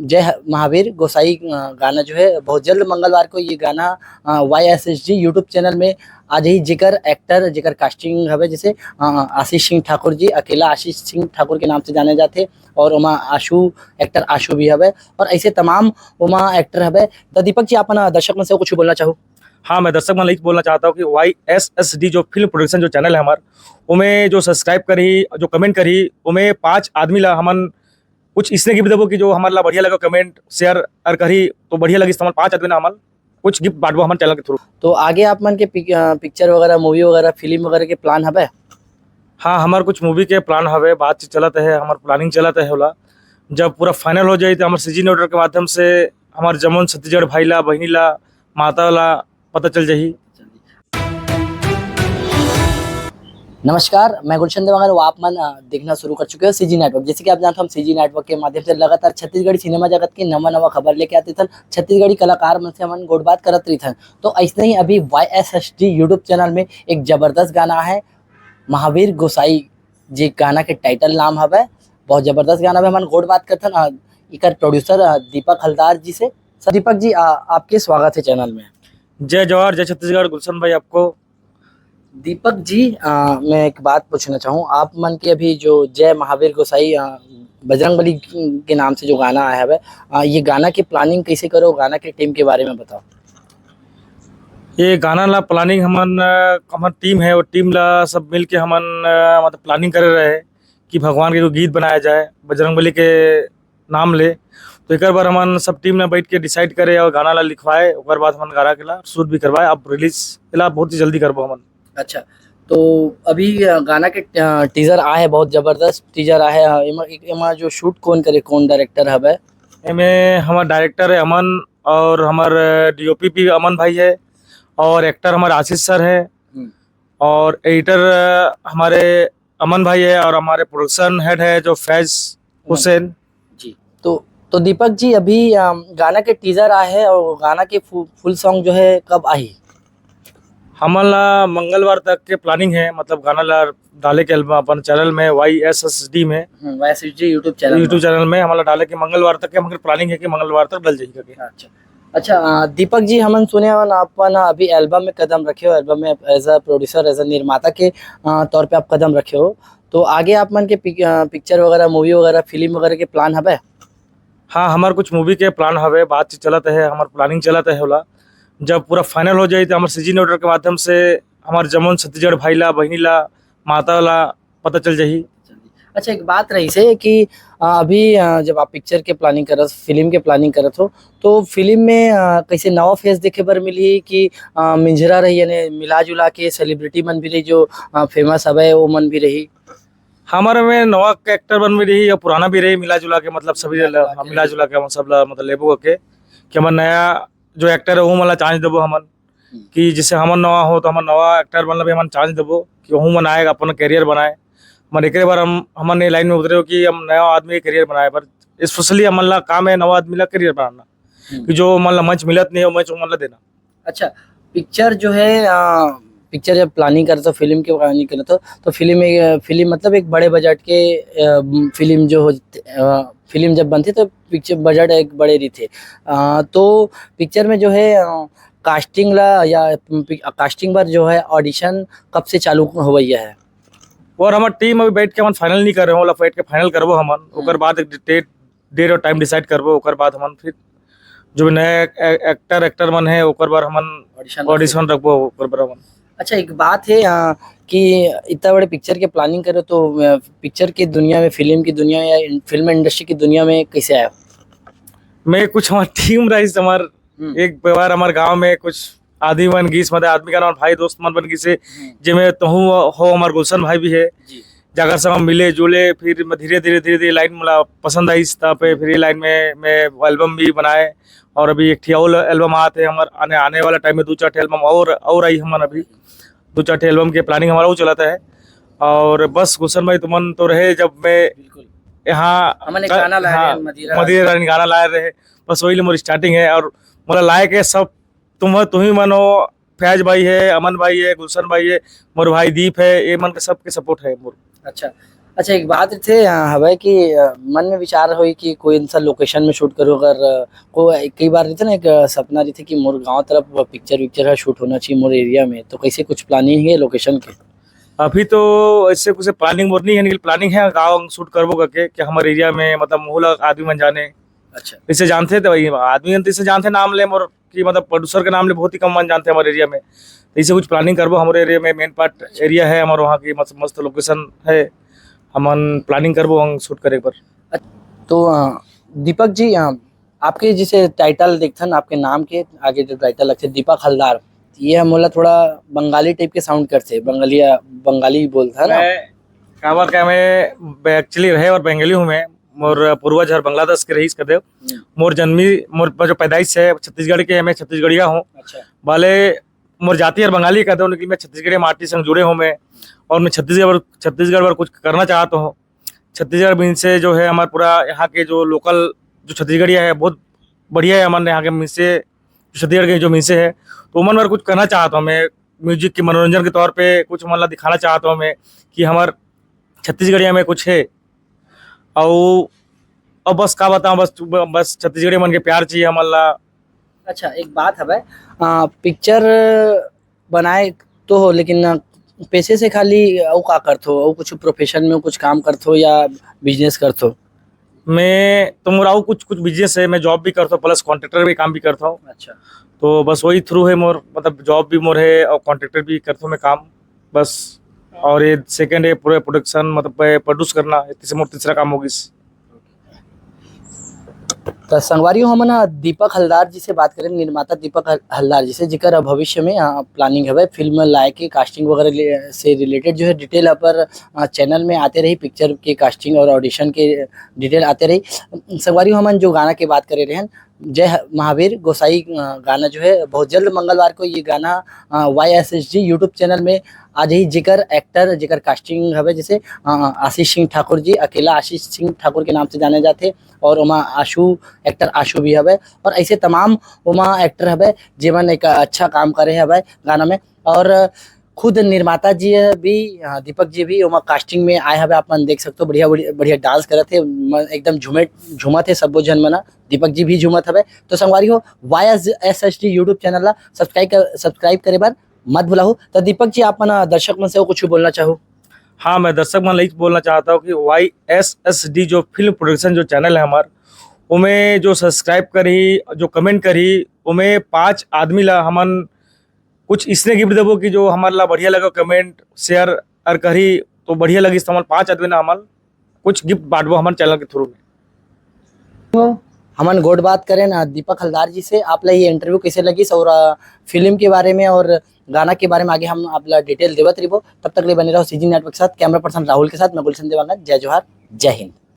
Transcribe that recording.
जय महावीर गोसाई गाना जो है बहुत जल्द मंगलवार को ये गाना YSSD यूट्यूब चैनल में आज ही जिकर एक्टर जिकर कास्टिंग हवे जैसे आशीष सिंह ठाकुर जी अकेला आशीष सिंह ठाकुर के नाम से जाने जाते और उमा आशु एक्टर आशु भी हवे और ऐसे तमाम उमा एक्टर हवे। तो दीपक जी अपन दर्शक मन से कुछ बोलना चाहो। हाँ, मैं दर्शक मन बोलना चाहता हूँ कि YSSD जो फिल्म प्रोडक्शन जो चैनल है हमार उमें जो सब्सक्राइब करी जो कमेंट करी उमें 5 आदमी ला हमन कुछ इसने गिफ्ट देबो कि जो हमारे ला बढ़िया लगा कमेंट शेयर और करी तो बढ़िया लगी हमारे 5 आदमी ना हमन कुछ गिफ्ट बांटबो हमारे चैनल के थ्रू। तो आगे आप मन के पिक्चर वगैरह मूवी वगैरह फिल्म वगैरह के प्लान हवे। हाँ, हमार कुछ मूवी के प्लान हवे बातचीत चलत है हमार प्लानिंग चलत है होला जब पूरा फाइनल हो जाए तो हमारे सीजन ऑर्डर के माध्यम से हमारे जमुन छत्तीसगढ़ भाई ला बहनी ला माता ला पता चल जाही। नमस्कार, मैं गुलशन देवांगन वो आप मन देखना शुरू कर चुके हो सीजी नेटवर्क। जैसे कि आप जानते हो हम सीजी नेटवर्क के माध्यम से लगातार छत्तीसगढ़ी सिनेमा जगत की नवा खबर लेके आते थे। छत्तीसगढ़ी कलाकार मन से हम गोटबात करत रही थे। तो ऐसे ही अभी YSSD यूट्यूब चैनल में एक जबरदस्त गाना है महावीर गोसाई जी गाना के टाइटल नाम हवे बहुत जबरदस्त गाना है। हम गोटबात करते हैं इकर प्रोड्यूसर दीपक हलदार जी से। सर दीपक जी आपके स्वागत है चैनल में। जय जवाहर जय छत्तीसगढ़। गुलशन भाई आपको। दीपक जी मैं एक बात पूछना चाहूँ आप मन के अभी जो जय महावीर गोसाई बजरंगबली के नाम से जो गाना आया है ये गाना की प्लानिंग कैसे करो गाना के टीम के बारे में बताओ। ये गाना ला प्लानिंग हमार टीम है और टीम ला सब मिल के हमन मतलब प्लानिंग करे रहे कि भगवान के गीत बनाया जाए बजरंगबली के नाम ले। तो एक बार हमन सब टीम ने बैठ के डिसाइड करे और गाना ला लिखवाए और बाद हमन गाना के ला शूट भी करवाए। अब रिलीज ला बहुत ही जल्दी करबो हमन। अच्छा, तो अभी गाना के टीजर आए है बहुत जबरदस्त टीजर आए है एमा जो शूट कौन करे कौन डायरेक्टर हवे। एमें हमार डायरेक्टर है अमन और हमार DOP भी अमन भाई है और एक्टर हमारे आशीष सर है और एडिटर हमारे अमन भाई है और हमारे प्रोडक्शन हेड है जो फैज हुसैन जी। तो दीपक जी अभी गाना के टीजर आए है और गाना के फुल सॉन्ग जो है कब आई। हमारा मंगलवार तक के प्लानिंग है मतलब गाना ला डाले के अपन चैनल में YSSD में YSSD यूट्यूब चैनल में हमारा डाले के मंगलवार तक के हमारे प्लानिंग है कि मंगलवार तक डल जाएगा। अच्छा दीपक जी हमन सुने अपन अभी एल्बम में कदम रखे हो एल्बम में as a producer as a निर्माता के तौर पे आप कदम रखे हो। तो आगे आप मन के पिक्चर वगैरह मूवी वगैरह फिल्म वगैरह के प्लान हवे। हाँ, हमारे कुछ मूवी के प्लान हवे बातचीत चलत है हमार प्लानिंग चलत है होला जब पूरा फाइनल हो जाए तो हमारे सीजन ऑर्डर के माध्यम से हमारे जमुन छत्तीसगढ़ भाई ला बहनी ला माता ला पता चल जाही। अच्छा एक बात रही से कि अभी जब आप पिक्चर के प्लानिंग करत फिल्म के प्लानिंग करत हो तो फिल्म में कैसे नवा फेस देखे बर मिली कि मिंजरा रही यानी मिला जुला के सेलिब्रिटी मन भी रही जो फेमस हवे वो मन भी रही। हमारे में नवा एक्टर बन भी रही और पुराना भी रही मिला जुला के मतलब सभी मिला जुला के हम सब मतलब लेबो के कि हमारे नया जो एक्टर है वो मतलब चांस देबो हमन कि जिससे हमन नवा हो तो हमन नवा एक्टर मतलब हमन चांस देबो कि वो मन आएगा अपन करियर बनाए। मन एक बार हमन ने लाइन में उतरे हो कि हम नया आदमी करियर बनाए पर स्पेशली हमन ला काम है नवा आदमी ला करियर बनाना कि जो मन ला मंच मिलत नहीं हो मंच मन ला देना। अच्छा पिक्चर जो है पिक्चर जब प्लानिंग करते हो फिल्म की प्लानिंग करते हो तो फिल्म मतलब एक बड़े बजट के फिल्म जो हो फिल्म जब बनती तो पिक्चर बजट एक बड़े रही थे तो पिक्चर में जो है कास्टिंग ला या कास्टिंग पर जो है ऑडिशन कब से चालू हो गया है। और हमार टीम अभी बैठ के हम फाइनल नहीं कर रहे हो बैठ के फाइनल करबो हमन ओकर बाद एक डेट और टाइम डिसाइड करबो ओकर बाद हमन फिर जो नए एक्टर मन है ओकर बार हमन ऑडिशन रखबो ओकर बार हमन। अच्छा एक बात है कि इतना बड़े पिक्चर के प्लानिंग करो तो पिक्चर की दुनिया में फिल्म की दुनिया या फिल्म इंडस्ट्री की दुनिया में कैसे आया। मैं कुछ हमारी टीम रही हमार एक बार हमारे गांव में कुछ आदमी बन गई मतलब आदमी का नाम भाई दोस्त मन बन गई से जिसमें तो हो हमारे गुलशन भाई भी है जाकर सब हम मिले जुले फिर धीरे धीरे लाइन मला पसंद आई पे फिर ये लाइन में मैं एल्बम भी बनाए और अभी एक और एल्बम आते हमारे आने वाला टाइम में 2-4 एल्बम और आई हमारे अभी 2-4 एल्बम के प्लानिंग हमारा वो चलाता है। और बस गुलशन भाई तुमन तो रहे जब मैं यहाँ मदिरा गाना लाए रहे बस वही मोर स्टार्टिंग है और मोला लायक है सब तुम ही मन हो फैज भाई है अमन भाई है गुलशन भाई है मोर भाई दीप है ये मन के सबके सपोर्ट है मोर। अच्छा अच्छा एक बात थे हवे कि मन में विचार होई कि कोई सा लोकेशन में शूट करो अगर को कई बार रहते ना एक सपना रहते कि मोर गांव तरफ पिक्चर विक्चर का शूट होना चाहिए मोर एरिया में, तो कैसे कुछ प्लानिंग है लोकेशन के? अभी तो ऐसे कुछ प्लानिंग मोर नहीं है, लेकिन प्लानिंग है गाँव शूट करबो करके कि हमारे एरिया में मतलब मोहल्ला आदमी मन जाने। अच्छा इसे जानते थे भाई आदमी जन तो इसे जानते नाम ले मोर कि मतलब प्रोड्यूसर के नाम ले बहुत ही कम मन जानते हैं हमारे एरिया में। तो इसे कुछ प्लानिंग करबो हमारे एरिया में, मेन पार्ट एरिया है हमारे वहाँ की मस्त मस्त लोकेशन है, हमन प्लानिंग करबो हम शूट करे पर। तो दीपक जी आपके जिसे टाइटल देखथन आपके नाम के आगे जो टाइटल लगते दीपक हलदार, ये मोला थोड़ा बंगाली टाइप के साउंड करते, बंगाली बोलता है ना? मैं काबर का मैं एक्चुअली रहे और बंगाली हूँ मैं। मोर पूर्वज हर बांग्लादेश के रहीस कदे। मोर जन्मी मोर जो पैदाइश है छत्तीसगढ़ के है, मैं छत्तीसगढ़िया हूँ। अच्छा वाले मोर जाति और बंगाली कहते हो, लेकिन मैं छत्तीसगढ़ी माटी संग जुड़े हूँ मैं। और मैं छत्तीसगढ़ पर कुछ करना चाहता हूँ। छत्तीसगढ़ बीन से जो है हमारा पूरा यहाँ के जो लोकल जो छत्तीसगढ़िया है बहुत बढ़िया है हमारे यहाँ के मिसे, जो छत्तीसगढ़ के जो मिसे है, तो मन पर कुछ करना चाहता हूँ मैं। म्यूजिक के मनोरंजन के तौर पे कुछ मतलब दिखाना चाहता हूँ मैं कि हमार छत्तीसगढ़िया में कुछ है। और बस का बताऊँ, बस छत्तीसगढ़ी मन के प्यार चाहिए हमारा। अच्छा एक बात है भाई, पिक्चर बनाए तो हो लेकिन पैसे से खाली और का करथो और कुछ प्रोफेशन में कुछ काम करथो या बिजनेस करथो? मैं तो मोर आऊ कुछ कुछ बिजनेस है, मैं जॉब भी करता हूँ प्लस कॉन्ट्रैक्टर भी काम भी करता हूँ। अच्छा तो बस वही थ्रू है मोर, मतलब जॉब भी मोर है और कॉन्ट्रैक्टर भी करता हूँ मैं काम बस। और ये सेकंड है पूरे प्रोडक्शन मतलब प्रोड्यूस करना, तीसरा मोर तीसरा काम होगी। तो संगवारियों हम ना दीपक हलदार जी से बात करें, निर्माता दीपक हलदार जी से, जिकर भविष्य में प्लानिंग है फिल्म लाए के कास्टिंग वगैरह से रिलेटेड जो है डिटेल पर चैनल में आते रही, पिक्चर के कास्टिंग और ऑडिशन के डिटेल आते रही। संगवारियों हम जो गाना की बात करे रहे हैं जय महावीर गोसाई गाना जो है बहुत जल्द मंगलवार को ये गाना YSSG यूट्यूब चैनल में आज ही जिकर एक्टर जिकर कास्टिंग हवे जैसे आशीष सिंह ठाकुर जी, अकेला आशीष सिंह ठाकुर के नाम से जाने जाते, और उमा आशु एक्टर आशु भी हवे, और ऐसे तमाम उमा एक्टर हवे जीवन एक अच्छा काम करे हवे गाना में। और खुद निर्माता जी भी दीपक जी भी उमा कास्टिंग में आए हवे, आप मन देख सकते हो बढ़िया बढ़िया डांस करे थे, एकदम झूमा थे सब जन मना, दीपक जी भी झूमत हवे। तो संगवारी हो YSSD यूट्यूब चैनल ला सब्सक्राइब करे बार मत भुलाओ। तो दीपक जी आप मन दर्शक मन से कुछ बोलना चाहो? हाँ, मैं दर्शक मन यही बोलना चाहता हूँ कि YSSD जो फिल्म प्रोडक्शन जो चैनल है हमार, उमें जो सब्सक्राइब करी जो कमेंट करी उमें 5 आदमी ला हमन कुछ इसने गिफ्ट देबो कि जो हमारे ला बढ़िया लगा कमेंट शेयर और करी तो बढ़िया लगी, तो हमारे 5 आदमी ना हमन कुछ गिफ्ट बांटबो हमारे चैनल के थ्रू में। हमन गोड बात करें ना दीपक हलदार जी से, आप ला ये इंटरव्यू कैसे लगी और फिल्म के बारे में और गाना के बारे में आगे हम आप ला डिटेल देवत रहिबो। तब तक ले बने रहो CG नेटवर्क के साथ। कैमरा पर्सन राहुल के साथ मैं गुलशन देवांगन। जय जोहार, जय हिंद।